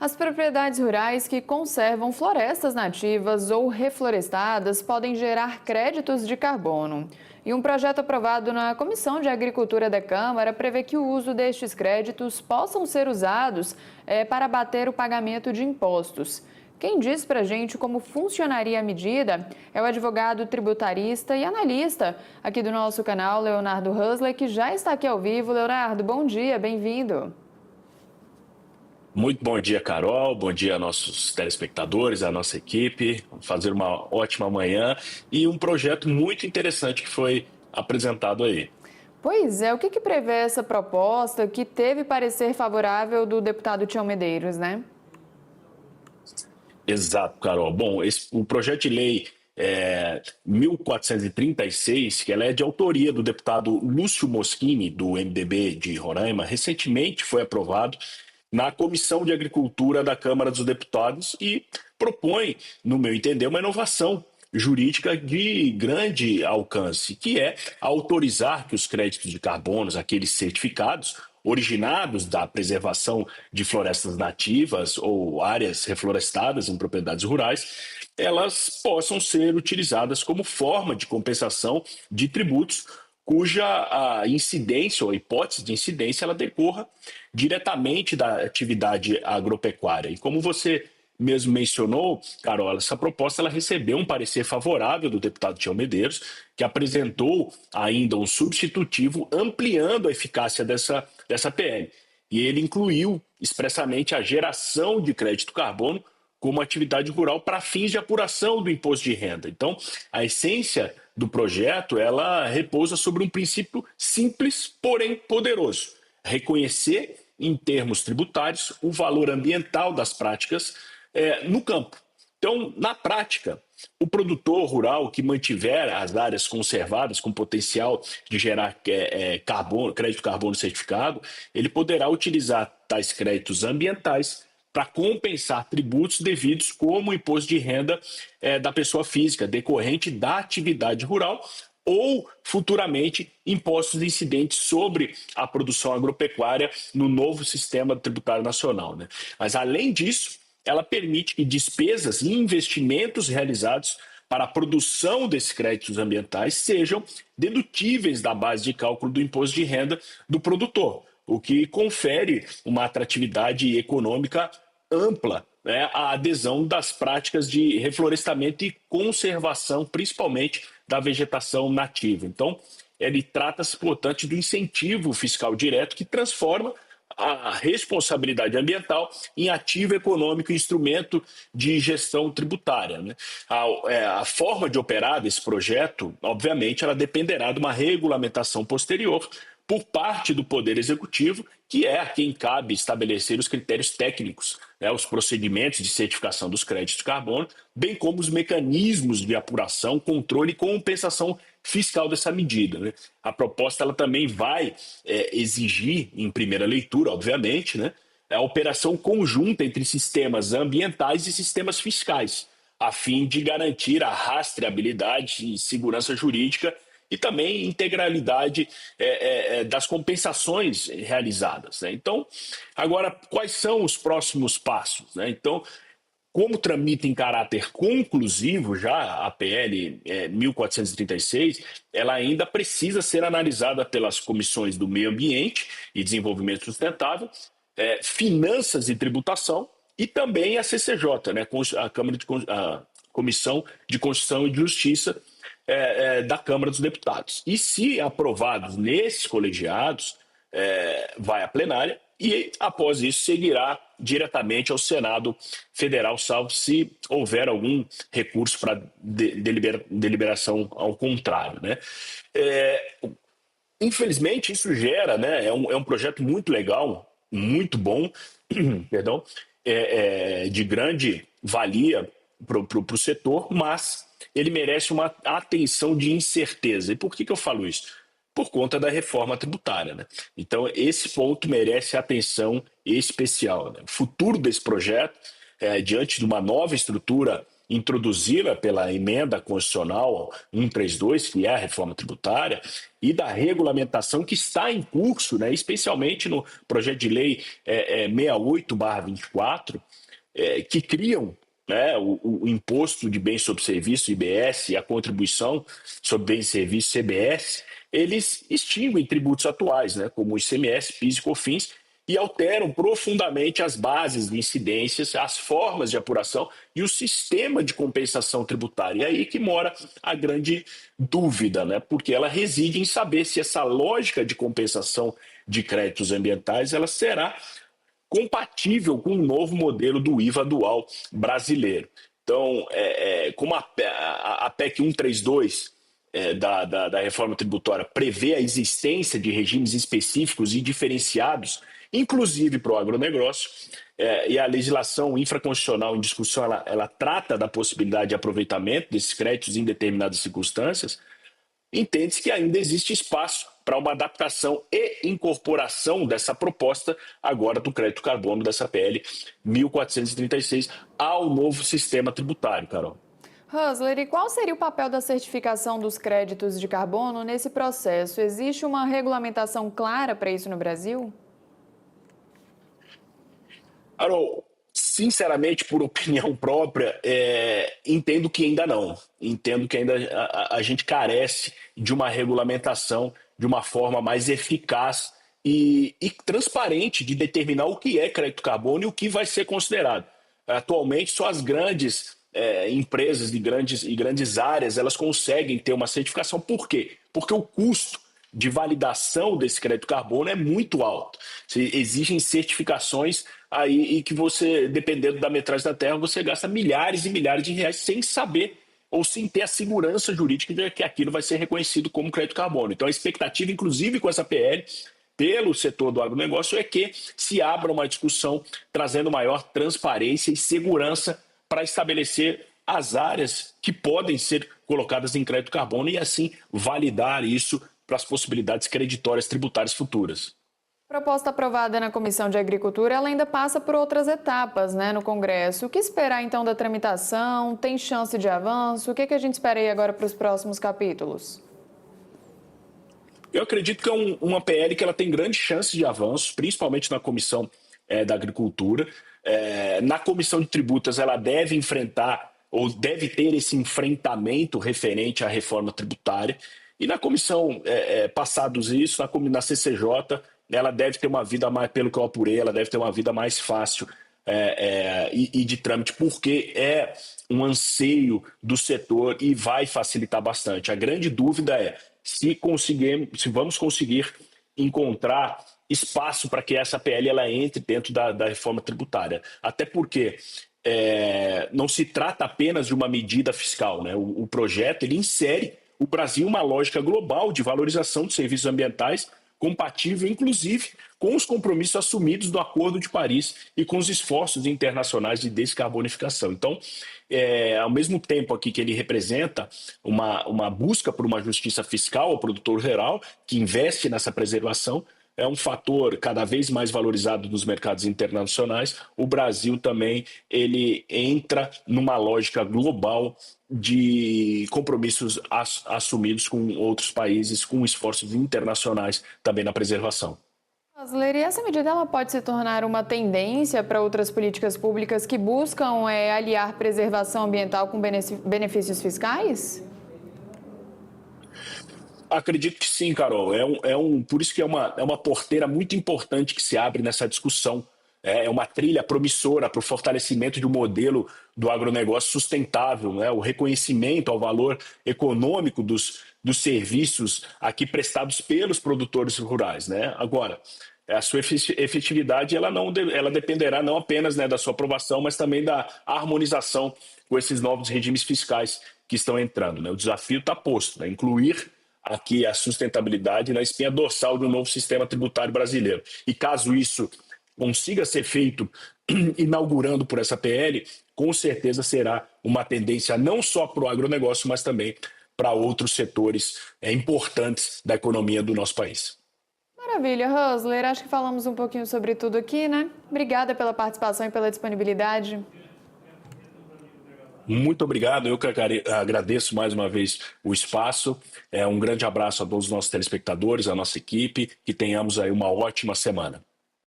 As propriedades rurais que conservam florestas nativas ou reflorestadas podem gerar créditos de carbono. E um projeto aprovado na Comissão de Agricultura da Câmara prevê que o uso destes créditos possam ser usados para abater o pagamento de impostos. Quem diz para a gente como funcionaria a medida é o advogado tributarista e analista aqui do nosso canal, Leonardo Husley, que já está aqui ao vivo. Leonardo, bom dia, bem-vindo. Muito bom dia, Carol. Bom dia a nossos telespectadores, a nossa equipe. Vamos fazer uma ótima manhã e um projeto muito interessante que foi apresentado aí. Pois é, o que prevê essa proposta que teve parecer favorável do deputado Tião Medeiros, né? Exato, Carol. Bom, o projeto de lei 1436, que ela é de autoria do deputado Lúcio Moschini, do MDB de Roraima, recentemente foi aprovado na Comissão de Agricultura da Câmara dos Deputados e propõe, no meu entender, uma inovação jurídica de grande alcance, que é autorizar que os créditos de carbono, aqueles certificados, originados da preservação de florestas nativas ou áreas reflorestadas em propriedades rurais, elas possam ser utilizadas como forma de compensação de tributos cuja a incidência ou a hipótese de incidência ela decorra diretamente da atividade agropecuária. E como você mesmo mencionou, Carol, essa proposta ela recebeu um parecer favorável do deputado Tião Medeiros, que apresentou ainda um substitutivo ampliando a eficácia dessa PL. E ele incluiu expressamente a geração de crédito carbono como atividade rural para fins de apuração do imposto de renda. Então, a essência do projeto, ela repousa sobre um princípio simples, porém poderoso: reconhecer, em termos tributários, o valor ambiental das práticas no campo. Então, na prática, o produtor rural que mantiver as áreas conservadas com potencial de gerar crédito carbono certificado, ele poderá utilizar tais créditos ambientais para compensar tributos devidos como o imposto de renda da pessoa física decorrente da atividade rural ou, futuramente, impostos incidentes sobre a produção agropecuária no novo sistema tributário nacional, né? Mas, além disso, ela permite que despesas e investimentos realizados para a produção desses créditos ambientais sejam dedutíveis da base de cálculo do imposto de renda do produtor, o que confere uma atratividade econômica ampla, né, à adesão das práticas de reflorestamento e conservação, principalmente da vegetação nativa. Então, ele trata-se, portanto, do incentivo fiscal direto que transforma a responsabilidade ambiental em ativo econômico e instrumento de gestão tributária, né? A forma de operar desse projeto, obviamente, ela dependerá de uma regulamentação posterior por parte do Poder Executivo, que é a quem cabe estabelecer os critérios técnicos, né, os procedimentos de certificação dos créditos de carbono, bem como os mecanismos de apuração, controle e compensação fiscal dessa medida, né? A proposta ela também vai exigir, em primeira leitura, obviamente, né, a operação conjunta entre sistemas ambientais e sistemas fiscais, a fim de garantir a rastreabilidade e segurança jurídica e também integralidade das compensações realizadas, né? Então, agora, quais são os próximos passos, né? Então, como tramita em caráter conclusivo já a PL 1436, ela ainda precisa ser analisada pelas comissões do Meio Ambiente e Desenvolvimento Sustentável, Finanças e Tributação e também a CCJ, né, a Comissão de Constituição e Justiça da Câmara dos Deputados. E se aprovados nesses colegiados, vai à plenária e, após isso, seguirá diretamente ao Senado Federal, salvo se houver algum recurso para deliberação ao contrário, né? Infelizmente, isso gera, né, é um projeto muito legal, muito bom, perdão, de grande valia para o setor, mas ele merece uma atenção de incerteza. E por que eu falo isso? Por conta da reforma tributária, né? Então, esse ponto merece atenção especial, né? O futuro desse projeto, diante de uma nova estrutura introduzida pela emenda constitucional 132, que é a reforma tributária, e da regulamentação que está em curso, né, especialmente no projeto de lei 68/24, que criam, né, o imposto de bens sobre serviço, IBS, e a contribuição sobre bens e serviços, CBS, eles extinguem tributos atuais, né, como o ICMS, PIS e COFINS, e alteram profundamente as bases de incidências, as formas de apuração e o sistema de compensação tributária. E aí que mora a grande dúvida, né? Porque ela reside em saber se essa lógica de compensação de créditos ambientais ela será compatível com o novo modelo do IVA dual brasileiro. Então, como a PEC 132 da reforma tributária prevê a existência de regimes específicos e diferenciados, inclusive para o agronegócio, e a legislação infraconstitucional em discussão ela trata da possibilidade de aproveitamento desses créditos em determinadas circunstâncias, entende-se que ainda existe espaço para uma adaptação e incorporação dessa proposta agora do crédito carbono dessa PL 1436 ao novo sistema tributário, Carol. Husler, e qual seria o papel da certificação dos créditos de carbono nesse processo? Existe uma regulamentação clara para isso no Brasil? Carol, sinceramente, por opinião própria, entendo que ainda não. Entendo que ainda a gente carece de uma regulamentação de uma forma mais eficaz e transparente de determinar o que é crédito carbono e o que vai ser considerado. Atualmente, só as grandes empresas de grandes áreas elas conseguem ter uma certificação. Por quê? Porque o custo de validação desse crédito carbono é muito alto. Exigem certificações aí e que você, dependendo da metragem da terra, você gasta milhares e milhares de reais sem saber ou sem ter a segurança jurídica de que aquilo vai ser reconhecido como crédito carbono. Então a expectativa, inclusive com essa PL, pelo setor do agronegócio, é que se abra uma discussão trazendo maior transparência e segurança para estabelecer as áreas que podem ser colocadas em crédito carbono e assim validar isso para as possibilidades creditórias tributárias futuras. Proposta aprovada na Comissão de Agricultura, ela ainda passa por outras etapas, né, no Congresso. O que esperar, então, da tramitação? Tem chance de avanço? O que a gente espera aí agora para os próximos capítulos? Eu acredito que é uma PL que ela tem grande chance de avanço, principalmente na Comissão da Agricultura. Na Comissão de Tributas, ela deve enfrentar ou deve ter esse enfrentamento referente à reforma tributária. E na comissão, passados isso, na CCJ, ela deve ter uma vida mais, pelo que eu apurei, ela deve ter uma vida mais fácil e de trâmite, porque é um anseio do setor e vai facilitar bastante. A grande dúvida é se vamos conseguir encontrar espaço para que essa PL ela entre dentro da reforma tributária. Até porque não se trata apenas de uma medida fiscal, né? O projeto ele insere o Brasil uma lógica global de valorização de serviços ambientais compatível, inclusive, com os compromissos assumidos do Acordo de Paris e com os esforços internacionais de descarbonificação. Então, ao mesmo tempo aqui que ele representa uma busca por uma justiça fiscal ao produtor rural, que investe nessa preservação, é um fator cada vez mais valorizado nos mercados internacionais. O Brasil também ele entra numa lógica global de compromissos assumidos com outros países, com esforços internacionais também na preservação. Husler, e essa medida ela pode se tornar uma tendência para outras políticas públicas que buscam aliar preservação ambiental com benefícios fiscais? Acredito que sim, Carol. Por isso que é uma porteira muito importante que se abre nessa discussão. É uma trilha promissora para o fortalecimento de um modelo do agronegócio sustentável, né? O reconhecimento ao valor econômico dos serviços aqui prestados pelos produtores rurais, né? Agora, a sua efetividade ela dependerá não apenas, né, da sua aprovação, mas também da harmonização com esses novos regimes fiscais que estão entrando, né? O desafio está posto, né? Incluir aqui a sustentabilidade na espinha dorsal do novo sistema tributário brasileiro. E caso isso consiga ser feito inaugurando por essa PL, com certeza será uma tendência não só para o agronegócio, mas também para outros setores importantes da economia do nosso país. Maravilha, Husler. Acho que falamos um pouquinho sobre tudo aqui, né? Obrigada pela participação e pela disponibilidade. Muito obrigado, eu que agradeço mais uma vez o espaço. Um grande abraço a todos os nossos telespectadores, a nossa equipe, que tenhamos aí uma ótima semana.